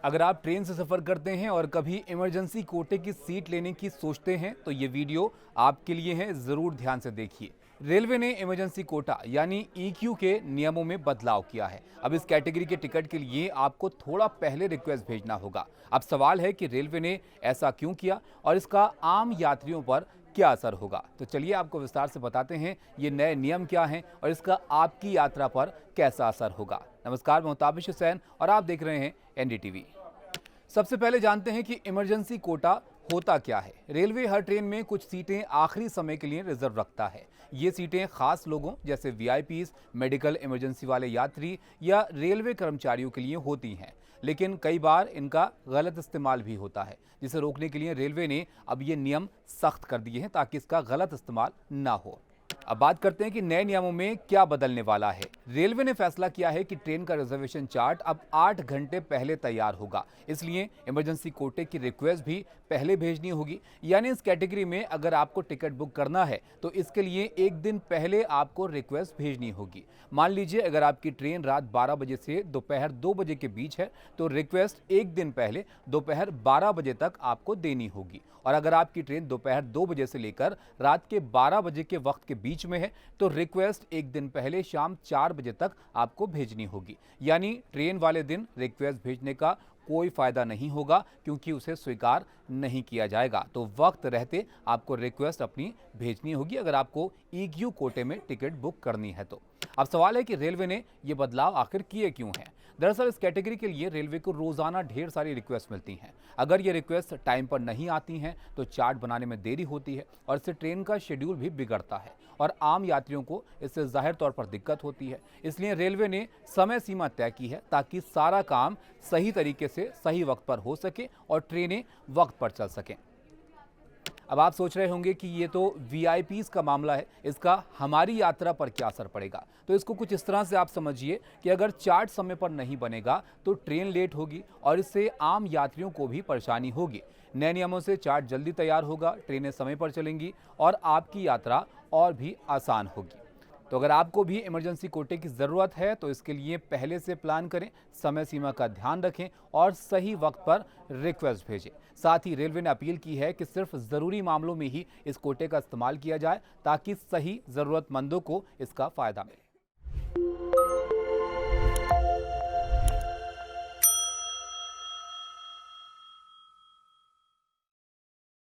अगर आप ट्रेन से सफ़र करते हैं और कभी इमरजेंसी कोटे की सीट लेने की सोचते हैं तो ये वीडियो आपके लिए है, ज़रूर ध्यान से देखिए। रेलवे ने इमरजेंसी कोटा यानी ईक्यू के नियमों में बदलाव किया है। अब इस कैटेगरी के टिकट के लिए आपको थोड़ा पहले रिक्वेस्ट भेजना होगा। अब सवाल है कि रेलवे ने ऐसा क्यों किया और इसका आम यात्रियों पर क्या असर होगा। तो चलिए आपको विस्तार से बताते हैं ये नए नियम क्या हैं और इसका आपकी यात्रा पर कैसा असर होगा। नमस्कार, मैं मुताबिश हुसैन और आप देख रहे हैं एनडीटीवी। सबसे पहले जानते हैं कि इमरजेंसी कोटा होता क्या है। रेलवे हर ट्रेन में कुछ सीटें आखिरी समय के लिए रिजर्व रखता है। ये सीटें खास लोगों जैसे वीआईपीज, मेडिकल इमरजेंसी वाले यात्री या रेलवे कर्मचारियों के लिए होती हैं, लेकिन कई बार इनका गलत इस्तेमाल भी होता है, जिसे रोकने के लिए रेलवे ने अब ये नियम सख्त कर दिए हैं ताकि इसका गलत इस्तेमाल ना हो। अब बात करते हैं कि नए नियमों में क्या बदलने वाला है। रेलवे ने फैसला किया है कि ट्रेन का रिजर्वेशन चार्ट अब 8 घंटे पहले तैयार होगा, इसलिए इमरजेंसी कोटे की रिक्वेस्ट भी पहले भेजनी होगी। यानी इस कैटेगरी में अगर आपको टिकट बुक करना है तो इसके लिए एक दिन पहले आपको रिक्वेस्ट भेजनी होगी। मान लीजिए अगर आपकी ट्रेन रात 12 बजे से दोपहर 2 बजे के बीच है तो रिक्वेस्ट एक दिन पहले दोपहर 12 बजे तक आपको देनी होगी। और अगर आपकी ट्रेन दोपहर 2 बजे से लेकर रात के 12 बजे के वक्त के बीच में है तो रिक्वेस्ट एक दिन पहले शाम 4 बजे तक आपको भेजनी होगी। यानी ट्रेन वाले दिन रिक्वेस्ट भेजने का कोई फायदा नहीं होगा, क्योंकि उसे स्वीकार नहीं किया जाएगा। तो वक्त रहते आपको रिक्वेस्ट अपनी भेजनी होगी अगर आपको ईक्यू कोटे में टिकट बुक करनी है तो। अब सवाल है कि रेलवे ने ये बदलाव आखिर किए क्यों हैं। दरअसल इस कैटेगरी के लिए रेलवे को रोजाना ढेर सारी रिक्वेस्ट मिलती हैं। अगर ये रिक्वेस्ट टाइम पर नहीं आती हैं तो चार्ट बनाने में देरी होती है और इससे ट्रेन का शेड्यूल भी बिगड़ता है और आम यात्रियों को इससे जाहिर तौर पर दिक्कत होती है। इसलिए रेलवे ने समय सीमा तय की है ताकि सारा काम सही तरीके से सही वक्त पर हो सके और ट्रेनें वक्त पर चल सकें। अब आप सोच रहे होंगे कि ये तो वीआईपीज का मामला है, इसका हमारी यात्रा पर क्या असर पड़ेगा। तो इसको कुछ इस तरह से आप समझिए कि अगर चार्ट समय पर नहीं बनेगा तो ट्रेन लेट होगी और इससे आम यात्रियों को भी परेशानी होगी। नए नियमों से चार्ट जल्दी तैयार होगा, ट्रेनें समय पर चलेंगी और आपकी यात्रा और भी आसान होगी। तो अगर आपको भी इमरजेंसी कोटे की ज़रूरत है तो इसके लिए पहले से प्लान करें, समय सीमा का ध्यान रखें और सही वक्त पर रिक्वेस्ट भेजें। साथ ही रेलवे ने अपील की है कि सिर्फ ज़रूरी मामलों में ही इस कोटे का इस्तेमाल किया जाए ताकि सही ज़रूरतमंदों को इसका फ़ायदा मिले।